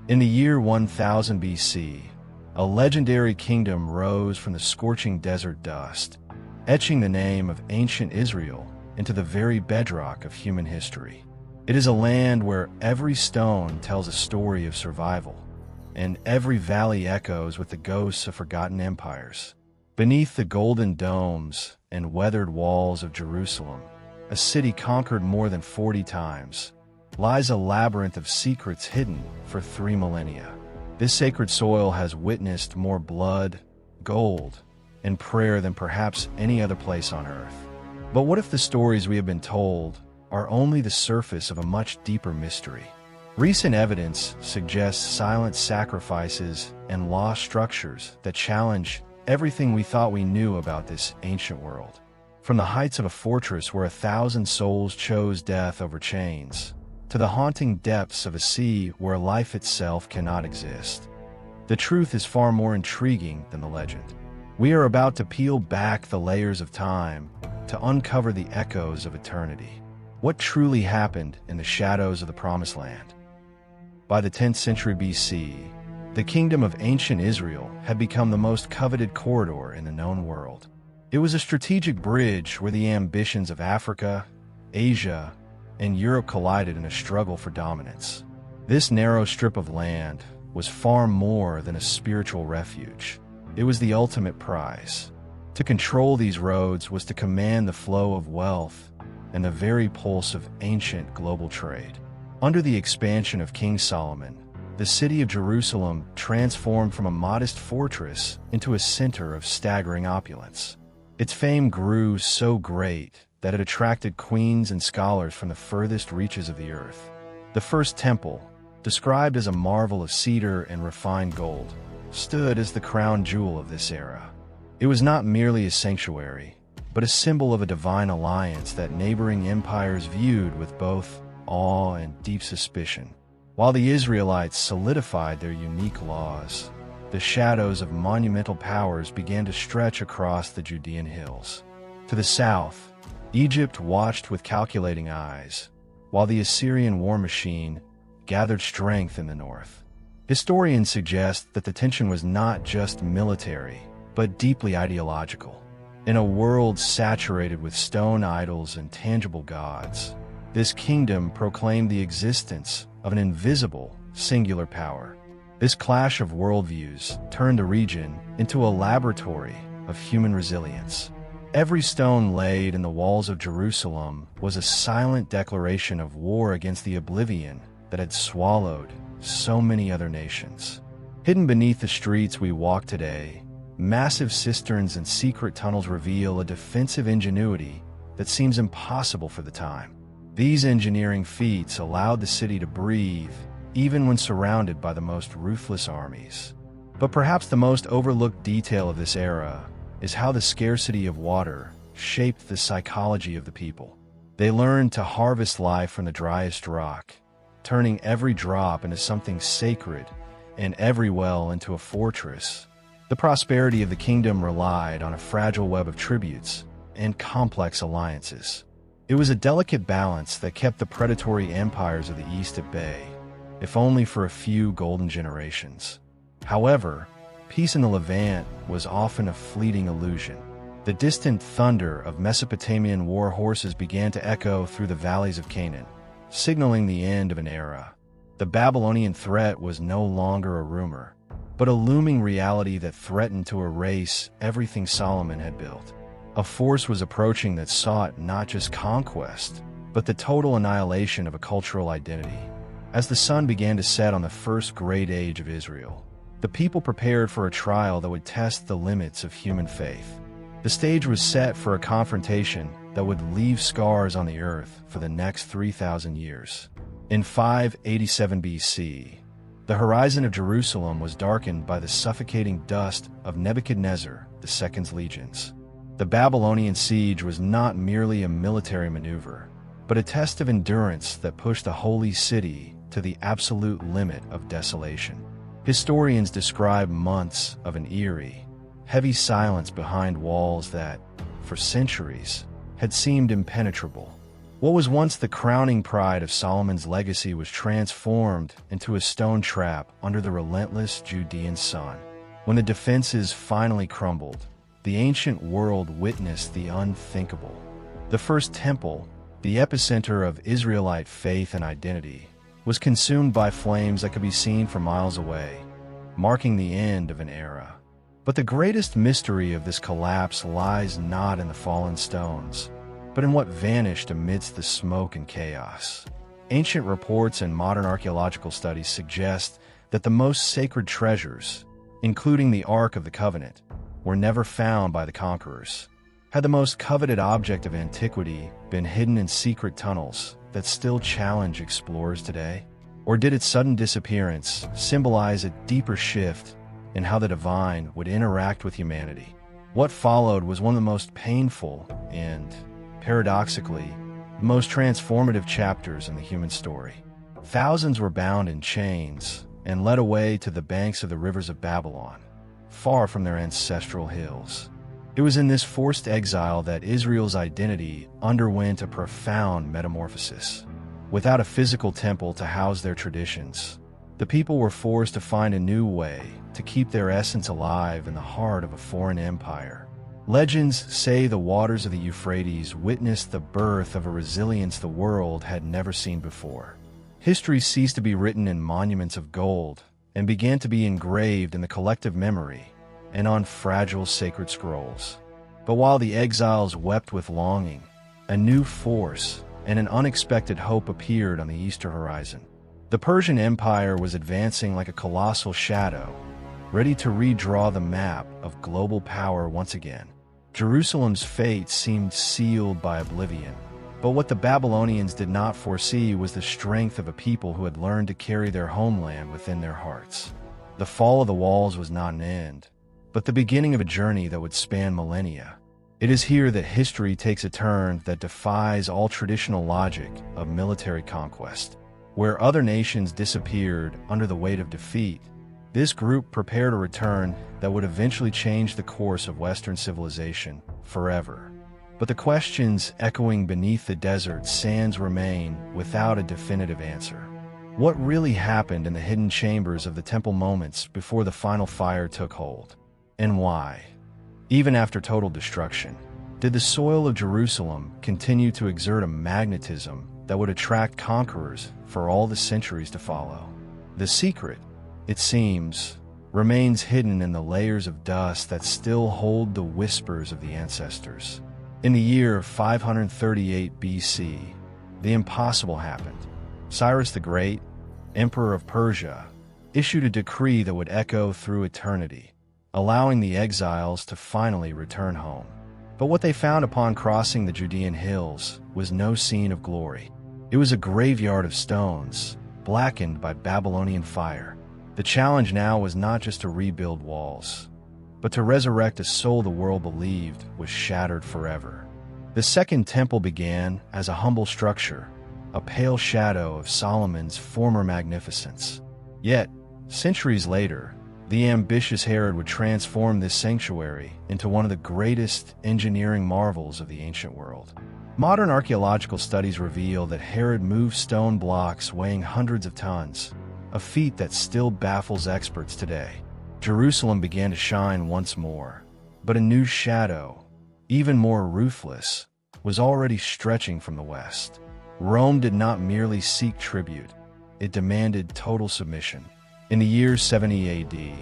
In the year 1000 BC, a legendary kingdom rose from the scorching desert dust, etching the name of ancient Israel into the very bedrock of human history. It is a land where every stone tells a story of survival, and every valley echoes with the ghosts of forgotten empires. Beneath the golden domes and weathered walls of Jerusalem, a city conquered more than 40 times, lies a labyrinth of secrets hidden for 3 millennia. This sacred soil has witnessed more blood, gold, and prayer than perhaps any other place on earth. But what if the stories we have been told are only the surface of a much deeper mystery? Recent evidence suggests silent sacrifices and lost structures that challenge everything we thought we knew about this ancient world. From the heights of a fortress where 1,000 souls chose death over chains, to the haunting depths of a sea where life itself cannot exist, the truth is far more intriguing than the legend. We are about to peel back the layers of time to uncover the echoes of eternity. What truly happened in the shadows of the Promised Land? By the 10th century BC, the kingdom of ancient Israel had become the most coveted corridor in the known world. It was a strategic bridge where the ambitions of Africa, Asia, and Europe collided in a struggle for dominance. This narrow strip of land was far more than a spiritual refuge. It was the ultimate prize. To control these roads was to command the flow of wealth and the very pulse of ancient global trade. Under the expansion of King Solomon, the city of Jerusalem transformed from a modest fortress into a center of staggering opulence. Its fame grew so great that it attracted queens and scholars from the furthest reaches of the earth. The first temple, described as a marvel of cedar and refined gold, stood as the crown jewel of this era. It was not merely a sanctuary, but a symbol of a divine alliance that neighboring empires viewed with both awe and deep suspicion. While the Israelites solidified their unique laws, the shadows of monumental powers began to stretch across the Judean hills. To the south, Egypt watched with calculating eyes, while the Assyrian war machine gathered strength in the north. Historians suggest that the tension was not just military, but deeply ideological. In a world saturated with stone idols and tangible gods, this kingdom proclaimed the existence of an invisible, singular power. This clash of worldviews turned the region into a laboratory of human resilience. Every stone laid in the walls of Jerusalem was a silent declaration of war against the oblivion that had swallowed so many other nations. Hidden beneath the streets we walk today, massive cisterns and secret tunnels reveal a defensive ingenuity that seems impossible for the time. These engineering feats allowed the city to breathe, even when surrounded by the most ruthless armies. But perhaps the most overlooked detail of this era is how the scarcity of water shaped the psychology of the people. They learned to harvest life from the driest rock, turning every drop into something sacred and every well into a fortress. The prosperity of the kingdom relied on a fragile web of tributes and complex alliances. It was a delicate balance that kept the predatory empires of the East at bay, if only for a few golden generations. However, peace in the Levant was often a fleeting illusion. The distant thunder of Mesopotamian war horses began to echo through the valleys of Canaan, signaling the end of an era. The Babylonian threat was no longer a rumor, but a looming reality that threatened to erase everything Solomon had built. A force was approaching that sought not just conquest, but the total annihilation of a cultural identity. As the sun began to set on the first great age of Israel, the people prepared for a trial that would test the limits of human faith. The stage was set for a confrontation that would leave scars on the earth for the next 3,000 years. In 587 BC, the horizon of Jerusalem was darkened by the suffocating dust of Nebuchadnezzar II's legions. The Babylonian siege was not merely a military maneuver, but a test of endurance that pushed the holy city to the absolute limit of desolation. Historians describe months of an eerie, heavy silence behind walls that, for centuries, had seemed impenetrable. What was once the crowning pride of Solomon's legacy was transformed into a stone trap under the relentless Judean sun. When the defenses finally crumbled, the ancient world witnessed the unthinkable. The first temple, the epicenter of Israelite faith and identity, was consumed by flames that could be seen from miles away, marking the end of an era. But the greatest mystery of this collapse lies not in the fallen stones, but in what vanished amidst the smoke and chaos. Ancient reports and modern archaeological studies suggest that the most sacred treasures, including the Ark of the Covenant, were never found by the conquerors. Had the most coveted object of antiquity been hidden in secret tunnels that still challenge explorers today? Or did its sudden disappearance symbolize a deeper shift in how the divine would interact with humanity? What followed was one of the most painful and, paradoxically, the most transformative chapters in the human story. Thousands were bound in chains and led away to the banks of the rivers of Babylon, far from their ancestral hills. It was in this forced exile that Israel's identity underwent a profound metamorphosis. Without a physical temple to house their traditions, the people were forced to find a new way to keep their essence alive in the heart of a foreign empire. Legends say the waters of the Euphrates witnessed the birth of a resilience the world had never seen before. History ceased to be written in monuments of gold and began to be engraved in the collective memory and on fragile sacred scrolls. But while the exiles wept with longing, a new force and an unexpected hope appeared on the eastern horizon. The Persian Empire was advancing like a colossal shadow, ready to redraw the map of global power once again. Jerusalem's fate seemed sealed by oblivion, but what the Babylonians did not foresee was the strength of a people who had learned to carry their homeland within their hearts. The fall of the walls was not an end, but the beginning of a journey that would span millennia. It is here that history takes a turn that defies all traditional logic of military conquest. Where other nations disappeared under the weight of defeat, this group prepared a return that would eventually change the course of Western civilization forever. But the questions echoing beneath the desert sands remain without a definitive answer. What really happened in the hidden chambers of the temple moments before the final fire took hold? And why, even after total destruction, did the soil of Jerusalem continue to exert a magnetism that would attract conquerors for all the centuries to follow? The secret, it seems, remains hidden in the layers of dust that still hold the whispers of the ancestors. In the year 538 BC, the impossible happened. Cyrus the Great, Emperor of Persia, issued a decree that would echo through eternity, allowing the exiles to finally return home. But what they found upon crossing the Judean hills was no scene of glory. It was a graveyard of stones, blackened by Babylonian fire. The challenge now was not just to rebuild walls, but to resurrect a soul the world believed was shattered forever. The Second Temple began as a humble structure, a pale shadow of Solomon's former magnificence. Yet, centuries later, the ambitious Herod would transform this sanctuary into one of the greatest engineering marvels of the ancient world. Modern archaeological studies reveal that Herod moved stone blocks weighing hundreds of tons, a feat that still baffles experts today. Jerusalem began to shine once more, but a new shadow, even more ruthless, was already stretching from the west. Rome did not merely seek tribute, it demanded total submission. In the year 70 AD,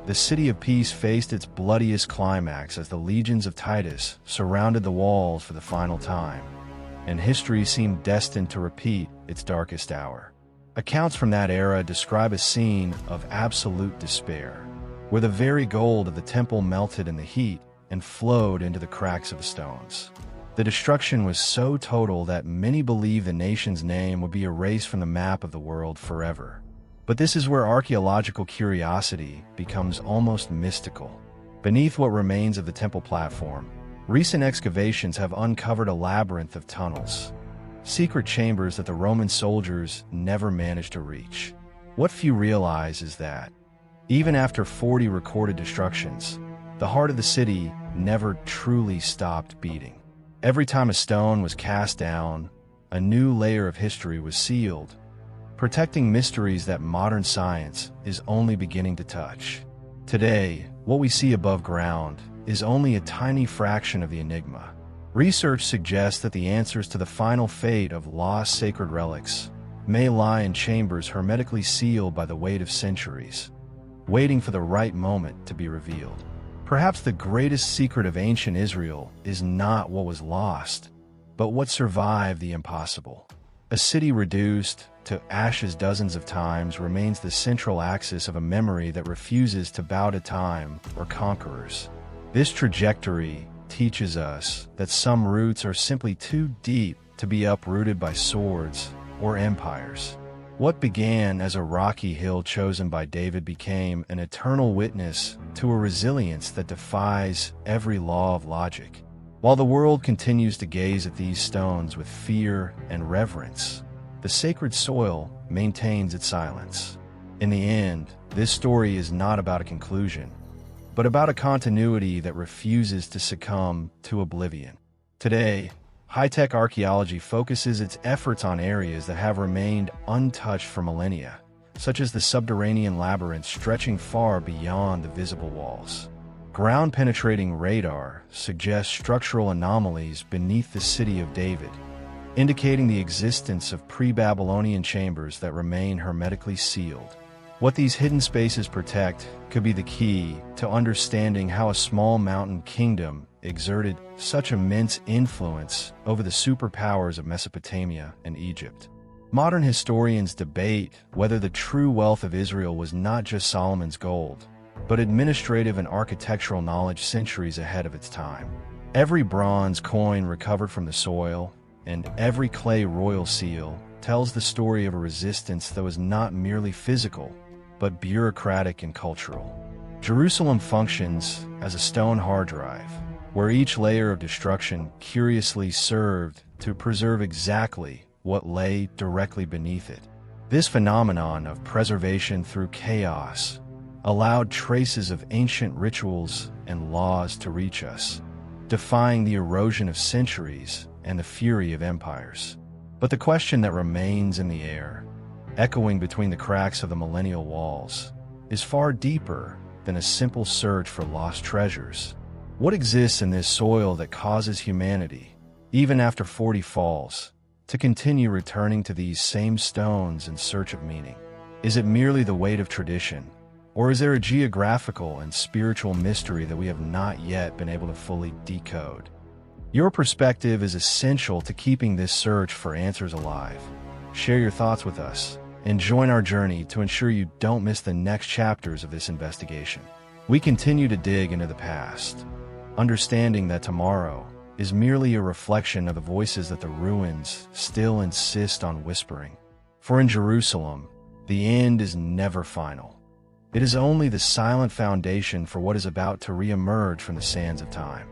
the City of Peace faced its bloodiest climax as the legions of Titus surrounded the walls for the final time, and history seemed destined to repeat its darkest hour. Accounts from that era describe a scene of absolute despair, where the very gold of the temple melted in the heat and flowed into the cracks of the stones. The destruction was so total that many believe the nation's name would be erased from the map of the world forever. But this is where archaeological curiosity becomes almost mystical. Beneath what remains of the temple platform, recent excavations have uncovered a labyrinth of tunnels, secret chambers that the Roman soldiers never managed to reach. What few realize is that, even after 40 recorded destructions, the heart of the city never truly stopped beating. Every time a stone was cast down, a new layer of history was sealed, protecting mysteries that modern science is only beginning to touch. Today, what we see above ground is only a tiny fraction of the enigma. Research suggests that the answers to the final fate of lost sacred relics may lie in chambers hermetically sealed by the weight of centuries, waiting for the right moment to be revealed. Perhaps the greatest secret of ancient Israel is not what was lost, but what survived the impossible. A city reduced to ashes dozens of times remains the central axis of a memory that refuses to bow to time or conquerors. This trajectory teaches us that some roots are simply too deep to be uprooted by swords or empires. What began as a rocky hill chosen by David became an eternal witness to a resilience that defies every law of logic. While the world continues to gaze at these stones with fear and reverence, the sacred soil maintains its silence. In the end, this story is not about a conclusion, but about a continuity that refuses to succumb to oblivion. Today, high-tech archaeology focuses its efforts on areas that have remained untouched for millennia, such as the subterranean labyrinths stretching far beyond the visible walls. Ground-penetrating radar suggests structural anomalies beneath the city of David, indicating the existence of pre-Babylonian chambers that remain hermetically sealed. What these hidden spaces protect could be the key to understanding how a small mountain kingdom exerted such immense influence over the superpowers of Mesopotamia and Egypt. Modern historians debate whether the true wealth of Israel was not just Solomon's gold, but administrative and architectural knowledge centuries ahead of its time. Every bronze coin recovered from the soil and every clay royal seal tells the story of a resistance that was not merely physical, but bureaucratic and cultural. Jerusalem functions as a stone hard drive, where each layer of destruction curiously served to preserve exactly what lay directly beneath it. This phenomenon of preservation through chaos allowed traces of ancient rituals and laws to reach us, defying the erosion of centuries and the fury of empires. But the question that remains in the air, echoing between the cracks of the millennial walls, is far deeper than a simple search for lost treasures. What exists in this soil that causes humanity, even after 40 falls, to continue returning to these same stones in search of meaning? Is it merely the weight of tradition, or is there a geographical and spiritual mystery that we have not yet been able to fully decode? Your perspective is essential to keeping this search for answers alive. Share your thoughts with us and join our journey to ensure you don't miss the next chapters of this investigation. We continue to dig into the past, understanding that tomorrow is merely a reflection of the voices that the ruins still insist on whispering. For in Jerusalem, the end is never final. It is only the silent foundation for what is about to re-emerge from the sands of time.